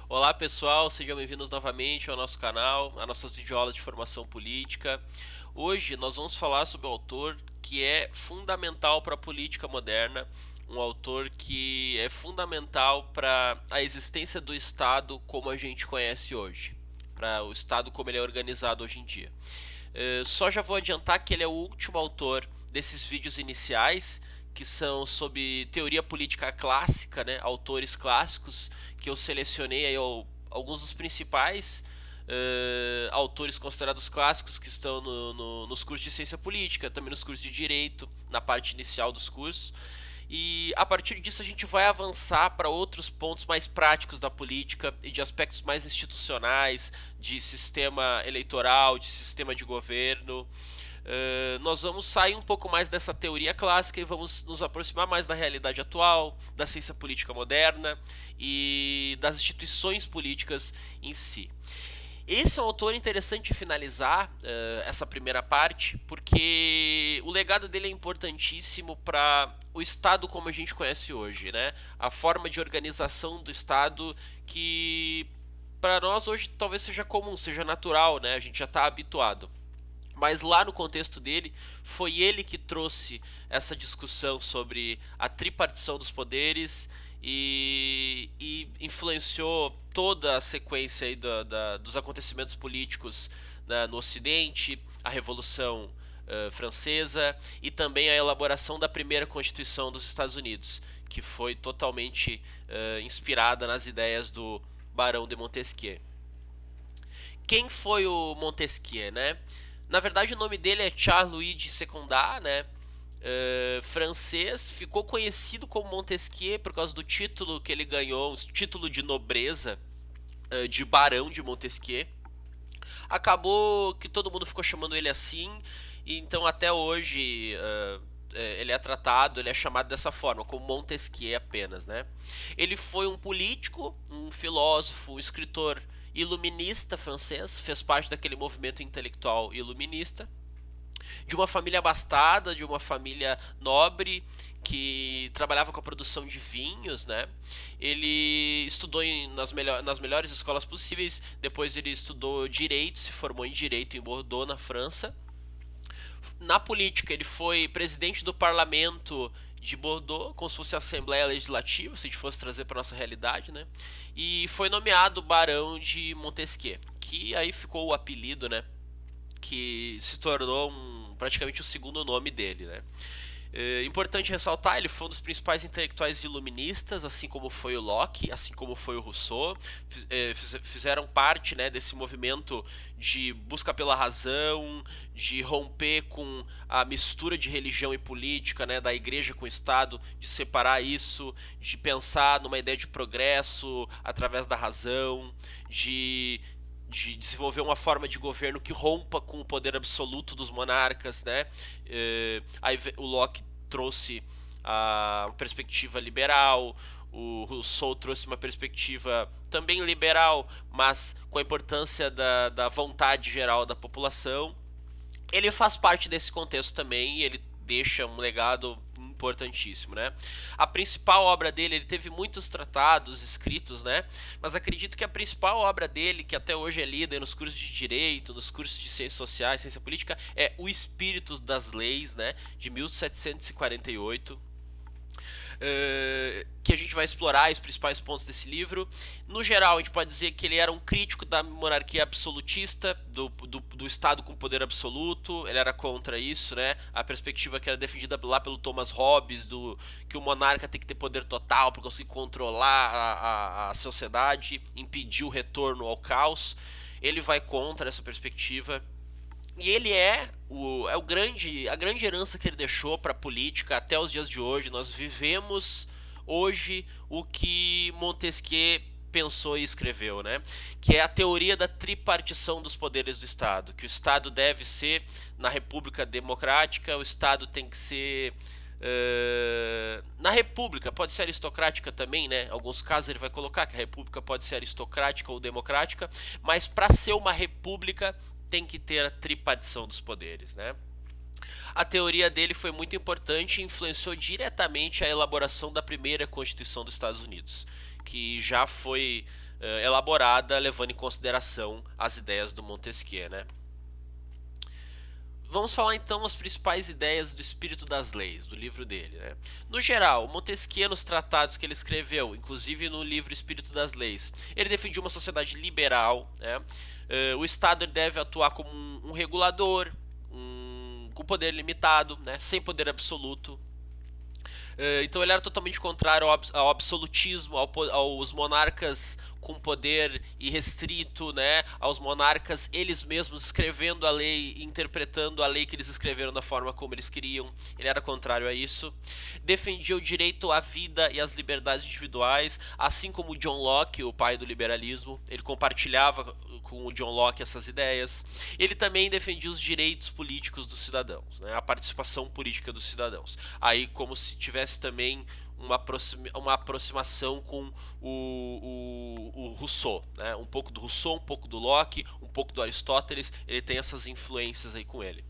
Olá pessoal, sejam bem-vindos novamente ao nosso canal, a nossas videoaulas de formação política. Hoje nós vamos falar sobre um autor que é fundamental para a política moderna, um autor que é fundamental para a existência do Estado como a gente conhece hoje, para o Estado como ele é organizado hoje em dia. Só já vou adiantar que ele é o último autor desses vídeos iniciais, que são sobre teoria política clássica, né, autores clássicos, que eu selecionei aí alguns dos principais autores considerados clássicos que estão nos cursos de ciência política, também nos cursos de direito, na parte inicial dos cursos. E a partir disso a gente vai avançar para outros pontos mais práticos da política e de aspectos mais institucionais, de sistema eleitoral, de sistema de governo. Nós vamos sair um pouco mais dessa teoria clássica e vamos nos aproximar mais da realidade atual, da ciência política moderna e das instituições políticas em si. Esse é um autor interessante de finalizar essa primeira parte, porque o legado dele é importantíssimo para o Estado como a gente conhece hoje, né? A forma de organização do Estado que para nós hoje talvez seja comum, seja natural, né? A gente já está habituado. Mas lá no contexto dele, foi ele que trouxe essa discussão sobre a tripartição dos poderes e influenciou toda a sequência aí dos acontecimentos políticos, né, no Ocidente, a Revolução Francesa e também a elaboração da primeira Constituição dos Estados Unidos, que foi totalmente inspirada nas ideias do Barão de Montesquieu. Quem foi o Montesquieu, né? Na verdade, o nome dele é Charles-Louis de Secondat, né? Francês, ficou conhecido como Montesquieu por causa do título que ele ganhou, um título de nobreza de Barão de Montesquieu. Acabou que todo mundo ficou chamando ele assim, e então até hoje ele é tratado, ele é chamado dessa forma, como Montesquieu apenas, né? Ele foi um político, um filósofo, um escritor iluminista francês, fez parte daquele movimento intelectual iluminista, de uma família abastada, de uma família nobre que trabalhava com a produção de vinhos, né? Ele estudou nas melhores escolas possíveis, depois ele estudou direito, se formou em direito em Bordeaux, na França. Na política, ele foi presidente do parlamento de Bordeaux, como se fosse a Assembleia Legislativa, se a gente fosse trazer para nossa realidade, né? E foi nomeado Barão de Montesquieu, que aí ficou o apelido, né? Que se tornou praticamente o segundo nome dele, né? Importante ressaltar, ele foi um dos principais intelectuais iluministas, assim como foi o Locke, assim como foi o Rousseau, fizeram parte, né, desse movimento de busca pela razão, de romper com a mistura de religião e política, né, da igreja com o Estado, de separar isso, de pensar numa ideia de progresso através da razão, de desenvolver uma forma de governo que rompa com o poder absoluto dos monarcas, né? Aí o Locke trouxe uma perspectiva liberal, o Rousseau trouxe uma perspectiva também liberal, mas com a importância da vontade geral da população. Ele faz parte desse contexto também e ele deixa um legado importantíssimo, né? A principal obra dele, ele teve muitos tratados escritos, né? Mas acredito que a principal obra dele, que até hoje é lida nos cursos de direito, nos cursos de ciências sociais, ciência política, é O Espírito das Leis, né? De 1748. Que a gente vai explorar os principais pontos desse livro. No geral, a gente pode dizer que ele era um crítico da monarquia absolutista, do Estado com poder absoluto. Ele era contra isso, né? A perspectiva que era defendida lá pelo Thomas Hobbes, que o monarca tem que ter poder total para conseguir controlar a sociedade, impedir o retorno ao caos. Ele vai contra essa perspectiva. E ele a grande herança que ele deixou para a política até os dias de hoje. Nós vivemos hoje o que Montesquieu pensou e escreveu, né? Que é a teoria da tripartição dos poderes do Estado, que o Estado deve ser, na República Democrática, o Estado tem que ser na República, pode ser aristocrática também, né? Em alguns casos ele vai colocar que a República pode ser aristocrática ou democrática, mas para ser uma república tem que ter a tripartição dos poderes, né? A teoria dele foi muito importante e influenciou diretamente a elaboração da primeira Constituição dos Estados Unidos, que já foi elaborada levando em consideração as ideias do Montesquieu, né? Vamos falar então as principais ideias do Espírito das Leis, do livro dele, né? No geral, Montesquieu, nos tratados que ele escreveu, inclusive no livro Espírito das Leis, ele defendia uma sociedade liberal, né? O Estado deve atuar como um regulador, com poder limitado, né? Sem poder absoluto. Então ele era totalmente contrário ao absolutismo, aos monarcas com poder irrestrito, né, aos monarcas eles mesmos escrevendo a lei, interpretando a lei que eles escreveram da forma como eles queriam. Ele era contrário a isso. Defendia o direito à vida e às liberdades individuais, assim como John Locke, o pai do liberalismo. Ele compartilhava com o John Locke essas ideias. Ele também defendia os direitos políticos dos cidadãos, né, a participação política dos cidadãos. Aí como se tivesse também uma aproximação com o Rousseau, né? Um pouco do Rousseau, um pouco do Locke, um pouco do Aristóteles. Ele tem essas influências aí com ele.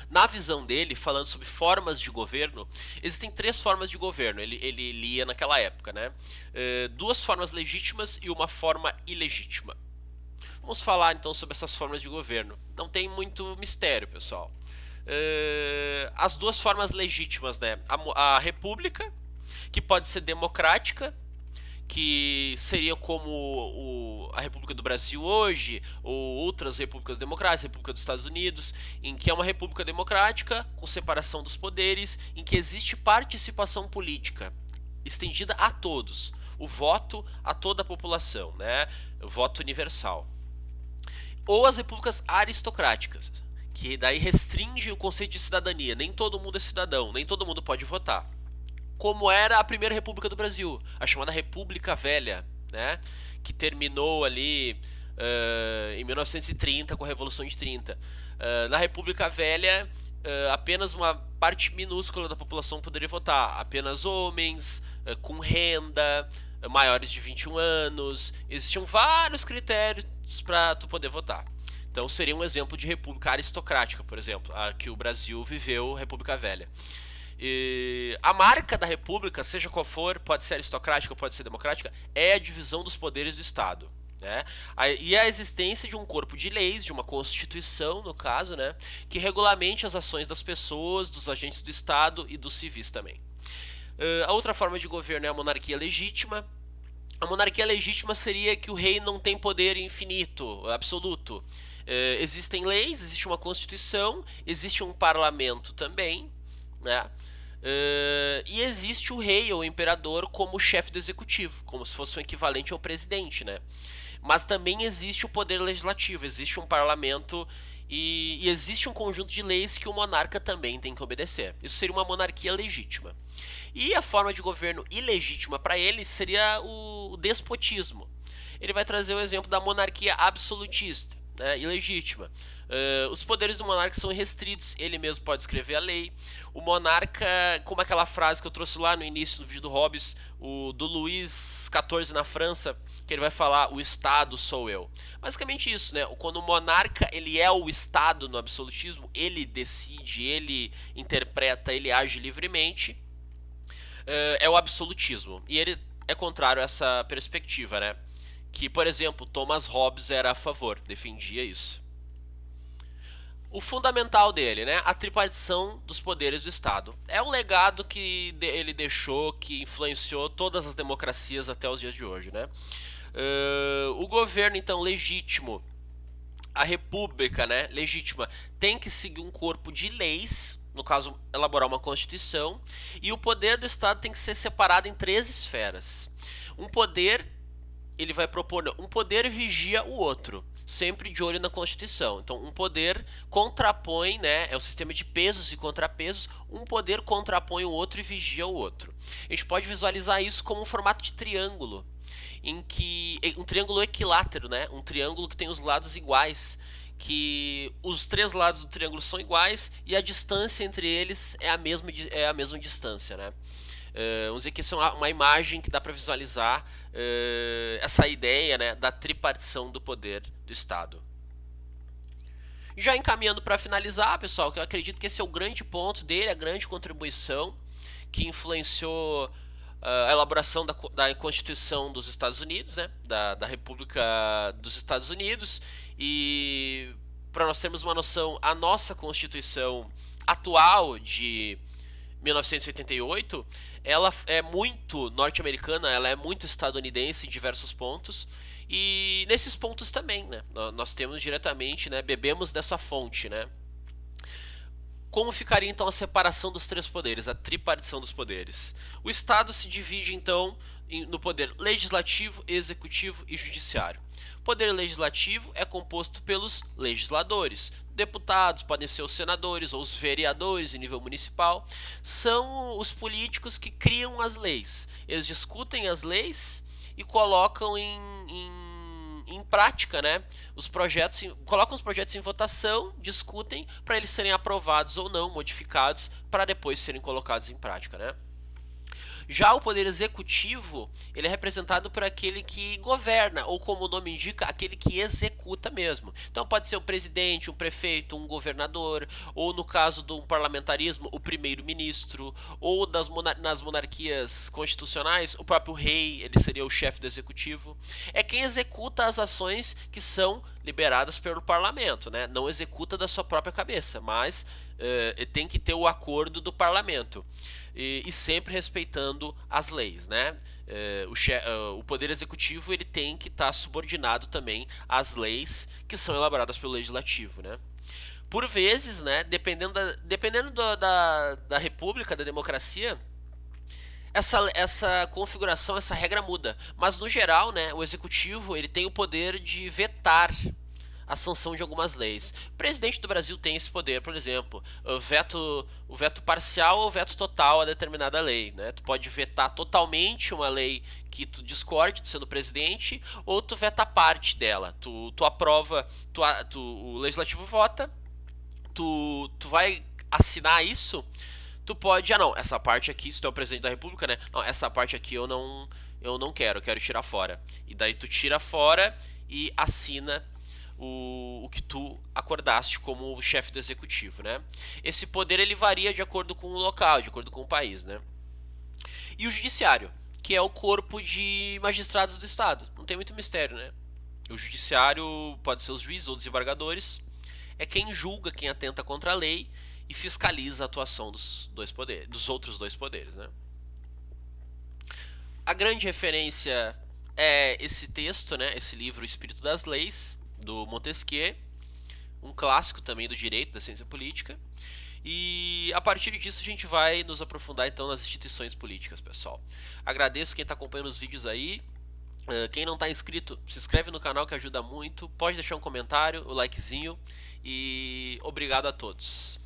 Na visão dele, falando sobre formas de governo, existem 3 formas de governo. Ele lia naquela época, né? 2 formas legítimas e uma forma ilegítima. Vamos falar então sobre essas formas de governo. Não tem muito mistério, pessoal. As 2 formas legítimas, né? A república, que pode ser democrática, que seria como a República do Brasil hoje, ou outras repúblicas democráticas, a República dos Estados Unidos, em que é uma república democrática, com separação dos poderes, em que existe participação política, estendida a todos, o voto a toda a população, né? O voto universal. Ou as repúblicas aristocráticas, que daí restringe o conceito de cidadania. Nem todo mundo é cidadão, nem todo mundo pode votar. Como era a primeira república do Brasil, a chamada República Velha, né? Que terminou ali em 1930 com a Revolução de 30. Na República Velha, apenas uma parte minúscula da população poderia votar. Apenas homens, com renda, maiores de 21 anos. Existiam vários critérios para tu poder votar. Então seria um exemplo de república aristocrática, por exemplo, a que o Brasil viveu, República Velha. E a marca da república, seja qual for, pode ser aristocrática, pode ser democrática, é a divisão dos poderes do Estado, né? E a existência de um corpo de leis, de uma constituição, no caso, né, que regulamente as ações das pessoas, dos agentes do Estado e dos civis também. A outra forma de governo é a monarquia legítima. A monarquia legítima seria que o rei não tem poder infinito, absoluto. Existem leis, existe uma constituição, existe um parlamento também, né? E existe o rei ou o imperador como chefe do executivo, como se fosse um equivalente ao presidente, né? Mas também existe o poder legislativo, existe um parlamento e existe um conjunto de leis que o monarca também tem que obedecer. Isso seria uma monarquia legítima. E a forma de governo ilegítima para ele seria o despotismo. Ele vai trazer o exemplo da monarquia absolutista, né, ilegítima. Os poderes do monarca são restritos, ele mesmo pode escrever a lei. O monarca, como aquela frase que eu trouxe lá no início do vídeo do Hobbes, do Luís XIV na França, que ele vai falar: o Estado sou eu. Basicamente isso, né? Quando o monarca ele é o Estado no absolutismo, ele decide, ele interpreta, ele age livremente, é o absolutismo. E ele é contrário a essa perspectiva, né? Que, por exemplo, Thomas Hobbes era a favor, defendia isso. O fundamental dele, né, a tripartição dos poderes do Estado. É um legado que ele deixou, que influenciou todas as democracias até os dias de hoje, né? O governo, então, legítimo, a república, né, legítima, tem que seguir um corpo de leis, no caso, elaborar uma constituição, e o poder do Estado tem que ser separado em 3 esferas. Um poder, ele vai propor, um poder vigia o outro, sempre de olho na Constituição. Então, um poder contrapõe, né, é o sistema de pesos e contrapesos, um poder contrapõe o outro e vigia o outro. A gente pode visualizar isso como um formato de triângulo, em que um triângulo equilátero, né, um triângulo que tem os lados iguais, que os 3 lados do triângulo são iguais e a distância entre eles é a mesma distância, né? Vamos dizer que isso é uma imagem que dá para visualizar essa ideia, né, da tripartição do poder do Estado. Já encaminhando para finalizar, pessoal, que eu acredito que esse é o grande ponto dele, a grande contribuição que influenciou a elaboração da Constituição dos Estados Unidos, né, da República dos Estados Unidos, e para nós termos uma noção, a nossa Constituição atual de 1988, ela é muito norte-americana, ela é muito estadunidense em diversos pontos, e nesses pontos também, né, nós temos diretamente, né, bebemos dessa fonte, né. Como ficaria então a separação dos três poderes, a tripartição dos poderes? O Estado se divide então no poder legislativo, executivo e judiciário. O poder legislativo é composto pelos legisladores. Deputados podem ser os senadores ou os vereadores em nível municipal. São os políticos que criam as leis. Eles discutem as leis e colocam em prática, né, os projetos, colocam os projetos em votação, discutem para eles serem aprovados ou não, modificados, para depois serem colocados em prática, né. Já o poder executivo, ele é representado por aquele que governa, ou como o nome indica, aquele que executa mesmo. Então pode ser um presidente, um prefeito, um governador, ou no caso do parlamentarismo, o primeiro-ministro, ou nas monarquias constitucionais, o próprio rei, ele seria o chefe do executivo. É quem executa as ações que são liberadas pelo parlamento, né? Não executa da sua própria cabeça, mas tem que ter o acordo do parlamento. E sempre respeitando as leis, né? O poder executivo ele tem que estar subordinado também às leis que são elaboradas pelo legislativo, né? Por vezes, né, dependendo da república, da democracia, essa configuração, essa regra muda. Mas no geral, né, o executivo ele tem o poder de vetar a sanção de algumas leis. O presidente do Brasil tem esse poder, por exemplo, o veto parcial ou veto total a determinada lei, né? Tu pode vetar totalmente uma lei que tu discorde, tu sendo presidente, ou tu veta parte dela. Tu aprova, o legislativo vota, tu vai assinar isso, tu pode, não, essa parte aqui, se tu é o presidente da república, né? Não, essa parte aqui eu não quero, eu quero tirar fora. E daí tu tira fora e assina o que tu acordaste como chefe do executivo, né? Esse poder ele varia de acordo com o local, de acordo com o país, né? E o judiciário, que é o corpo de magistrados do estado. Não tem muito mistério, né? O judiciário pode ser os juízes ou desembargadores, é quem julga, quem atenta contra a lei e fiscaliza a atuação dos outros dois poderes, né? A grande referência é esse texto, né? Esse livro, O Espírito das Leis, do Montesquieu, um clássico também do direito, da ciência política. E a partir disso a gente vai nos aprofundar então nas instituições políticas, pessoal. Agradeço quem está acompanhando os vídeos aí. Quem não está inscrito, se inscreve no canal que ajuda muito. Pode deixar um comentário, o likezinho. E obrigado a todos.